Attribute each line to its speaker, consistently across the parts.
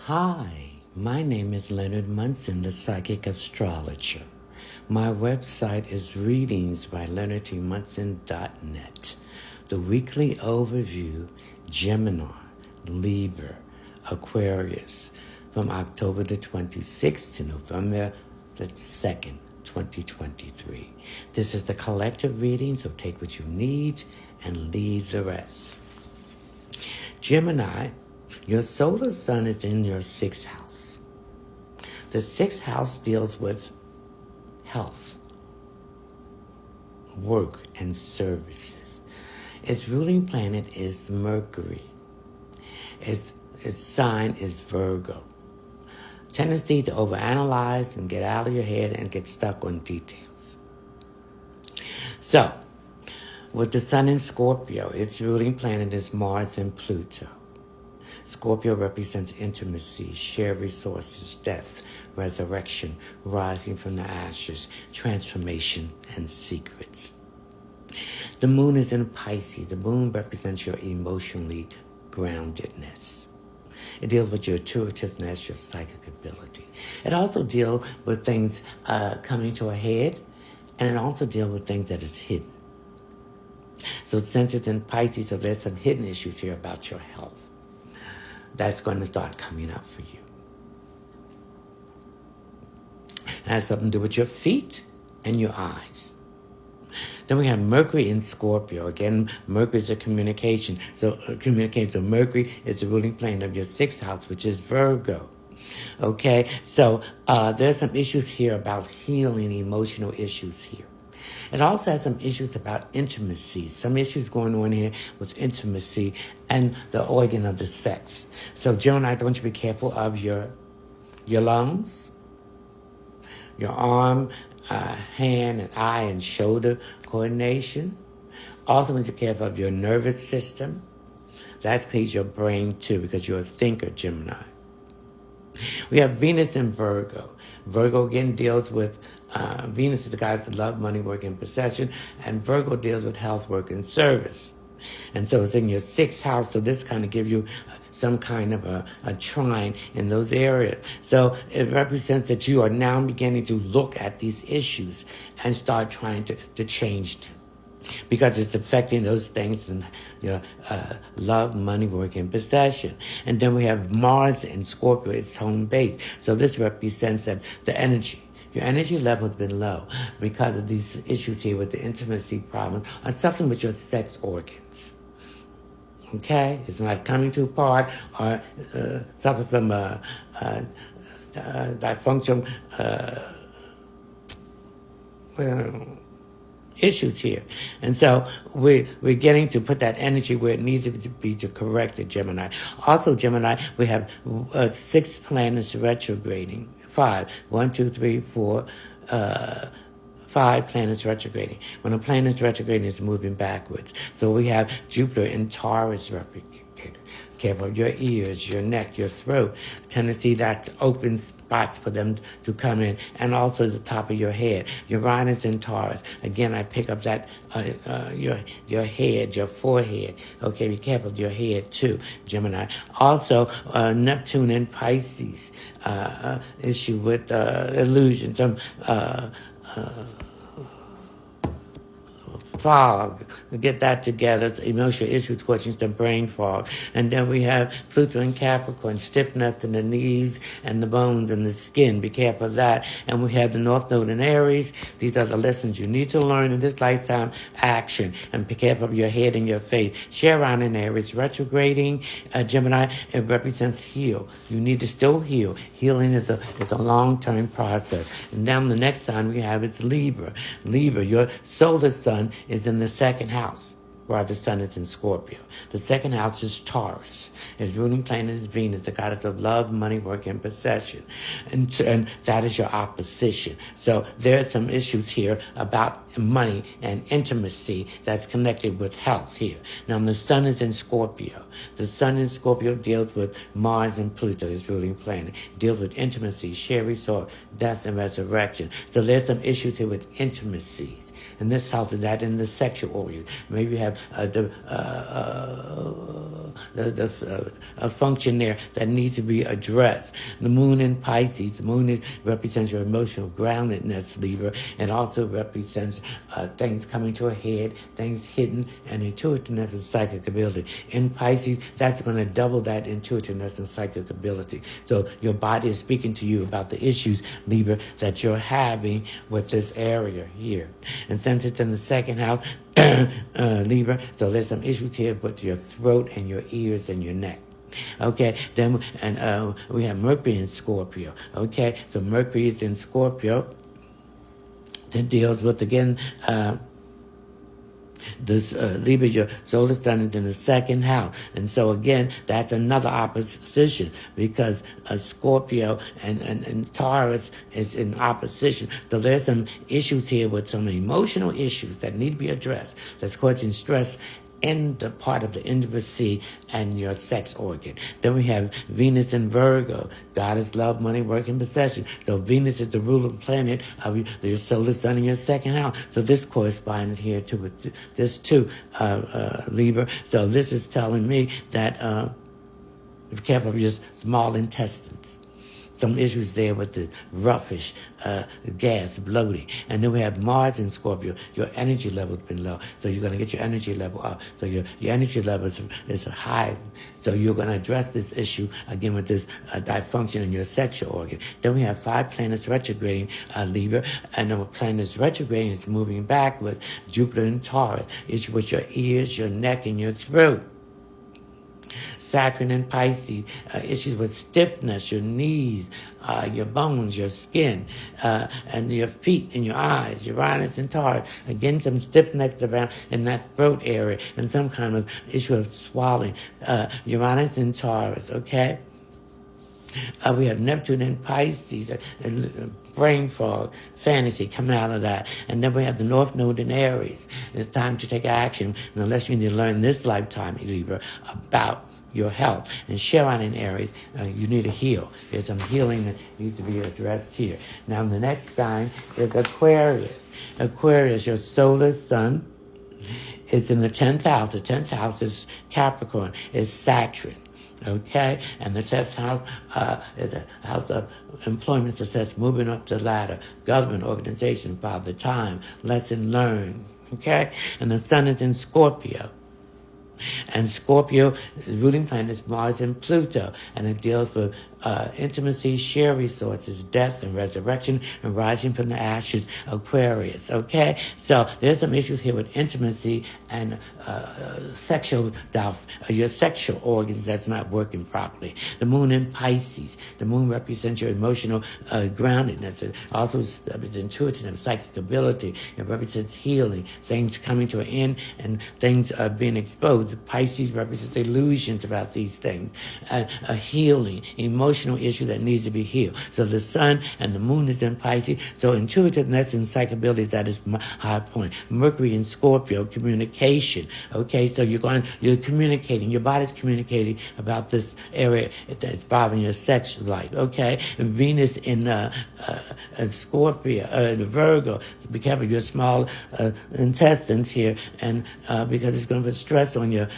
Speaker 1: Hi, my name is Leonard Munson, the Psychic Astrologer. My website is readingsbyleonardmunson.net. The weekly overview, Gemini, Libra, Aquarius, from October the 26th to November the 2nd, 2023. This is the collective reading, so take what you need and leave the rest. Gemini, your solar sun is in your 6th house. The 6th house deals with health, work, and services. Its ruling planet is Mercury. Its sign is Virgo. Tendency to overanalyze and get out of your head and get stuck on details. So, with the sun in Scorpio, its ruling planet is Mars and Pluto. Scorpio represents intimacy, shared resources, death, resurrection, rising from the ashes, transformation, and secrets. The moon is in Pisces. The moon represents your emotionally groundedness. It deals with your intuitiveness, your psychic ability. It also deals with things coming to a head, and it also deals with things that is hidden. So since it's in Pisces, so there's some hidden issues here about your health. That's going to start coming up for you. It has something to do with your feet and your eyes. Then we have Mercury in Scorpio. Again, Mercury is a communication. So Mercury is the ruling planet of your 6th house, which is Virgo. Okay, so there's some issues here about healing, emotional issues here. It also has some issues about intimacy, some issues going on here with intimacy and the organ of the sex. So Gemini, I want you to be careful of your lungs, your arm, hand, and eye and shoulder coordination. Also want you to be careful of your nervous system. That includes your brain too, because you're a thinker, Gemini. We have Venus in Virgo. Virgo again deals with Venus is the goddess of love, money, work, and possession, and Virgo deals with health, work, and service. And so it's in your 6th house, so this kind of gives you some kind of a trine in those areas. So it represents that you are now beginning to look at these issues and start trying to change them, because it's affecting those things in your love, money, work, and possession. And then we have Mars in Scorpio, its home base. So this represents that the energy, your energy level has been low because of these issues here with the intimacy problem or something with your sex organs. Okay? It's not coming to part or something from dysfunction issues here. And so we're getting to put that energy where it needs to be to correct it, Gemini. Also, Gemini, we have 6 planets retrograding. 5. 1, 2, 3, 4, 5 planets retrograding. When a planet is retrograding, it's moving backwards. So we have Jupiter in Taurus retrograding. Careful of your ears, your neck, your throat. Tendency that's open spots for them to come in, and also the top of your head. Uranus in Taurus. Again, I pick up that your head, your forehead. Okay, be careful of your head too, Gemini. Also, Neptune in Pisces. Issue with illusions. Fog, get that together, emotional issues causing some brain fog. And then we have Pluto in Capricorn, stiffness in the knees and the bones and the skin. Be careful of that. And we have the North Node in Aries. These are the lessons you need to learn in this lifetime. Action. And be careful of your head and your face. Chiron in Aries, retrograding. Gemini, it represents heal. You need to still heal. Healing is a long-term process. And then the next sign we have is Libra. Libra, your solar sun is in the 2nd house, while the sun is in Scorpio. The 2nd house is Taurus. Its ruling planet is Venus, the goddess of love, money, work, and possession. And that is your opposition. So there are some issues here about money and intimacy that's connected with health here. Now, the sun is in Scorpio. The sun in Scorpio deals with Mars and Pluto, its ruling planet. It deals with intimacy, shared resource, death, and resurrection. So there's some issues here with intimacies. And this house is that in the sexual organ. Maybe you have have a function there that needs to be addressed. The moon in Pisces, the moon represents your emotional groundedness, Libra, and also represents things coming to a head, things hidden, and intuitiveness and psychic ability. In Pisces, that's going to double that intuitiveness and psychic ability. So your body is speaking to you about the issues, Libra, that you're having with this area here. And since it's in the second house, Libra, so there's some issues here with your throat and your ears and your neck. Okay, then we have Mercury in Scorpio. Okay, so Mercury is in Scorpio. It deals with, again, this Libra, your solar sun is in the second house. And so again, that's another opposition, because Scorpio and Taurus is in opposition. So there's some issues here with some emotional issues that need to be addressed, that's causing stress in the part of the intimacy and your sex organ. Then we have Venus in Virgo. God is love, money, work, and possession. So Venus is the ruler planet of your solar sun in your second house. So this corresponds here to this too, Libra. So this is telling me that be careful of your small intestines. Some issues there with the roughish gas, bloating. And then we have Mars in Scorpio. Your energy level has been low. So you're going to get your energy level up. So your energy level is high. So you're going to address this issue, again, with this dysfunction in your sexual organ. Then we have 5 planets retrograding, Libra. And the planets retrograding is moving backwards. Jupiter in Taurus. Issue with your ears, your neck, and your throat. Saturn in Pisces, issues with stiffness, your knees, your bones, your skin, and your feet and your eyes. Uranus in Taurus, again, some stiffness around in that throat area and some kind of issue of swallowing. Uranus in Taurus, okay? We have Neptune in Pisces, brain fog, fantasy come out of that. And then we have the North Node in Aries. It's time to take action, and unless you need to learn this lifetime, Libra, about your health. And Chiron in Aries, you need to heal. There's some healing that needs to be addressed here. Now, the next sign is Aquarius. Aquarius, your solar sun, is in the 10th house. The 10th house is Capricorn, is Saturn. Okay, and the 10th house is a house of employment success, moving up the ladder, government, organization, father time, lesson learned. Okay, and the sun is in Scorpio. And Scorpio, the ruling planet is Mars and Pluto, and it deals with intimacy, share resources, death and resurrection, and rising from the ashes. Aquarius, okay? So there's some issues here with intimacy and sexual your sexual organs that's not working properly. The moon in Pisces. The moon represents your emotional groundedness. It also represents intuitive and psychic ability. It represents healing, things coming to an end, and things being exposed. Pisces represents illusions about these things. A healing, emotional issue that needs to be healed. So the sun and the moon is in Pisces. So intuitiveness and psychic abilities, that is my high point. Mercury in Scorpio, communication. Okay, so you're communicating. Your body's communicating about this area that's bothering your sexual life. Okay, and Venus in Scorpio, Virgo. So be careful your small intestines here, and because it's going to put stress on your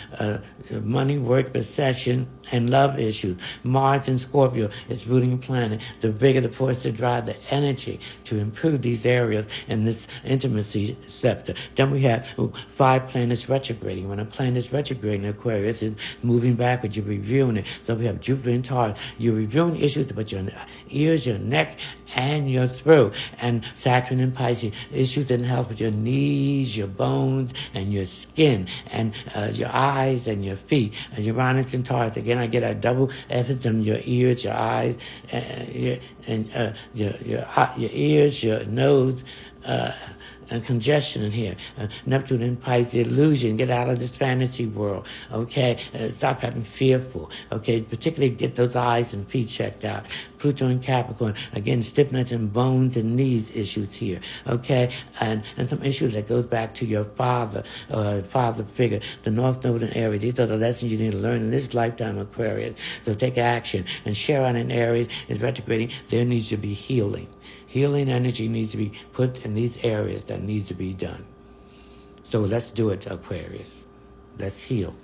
Speaker 1: money, work, possession, and love issues. Mars in Scorpio, it's ruling planet. The bigger the force to drive the energy to improve these areas in this intimacy sector. Then we have 5 planets retrograding. When a planet is retrograding, Aquarius is moving backwards, you're reviewing it. So we have Jupiter in Taurus. You're reviewing issues about your ears, your neck, and your throat. And Saturn in Pisces, issues in health with your knees, your bones, and your skin, and your eyes and your feet. And Uranus in Taurus, again, I get a double emphasis on your ears, your eyes, your ears, your nose, and congestion in here. Neptune in Pisces, illusion. Get out of this fantasy world. Okay, stop having fearful. Okay, particularly get those eyes and feet checked out. Pluto in Capricorn, again, stiffness in bones and knees issues here. Okay, and some issues that goes back to your father figure. The North Node in Aries. These are the lessons you need to learn in this lifetime, Aquarius. So take action. And Chiron in Aries is retrograding. There needs to be healing. Healing energy needs to be put in these areas that needs to be done. So let's do it, Aquarius. Let's heal.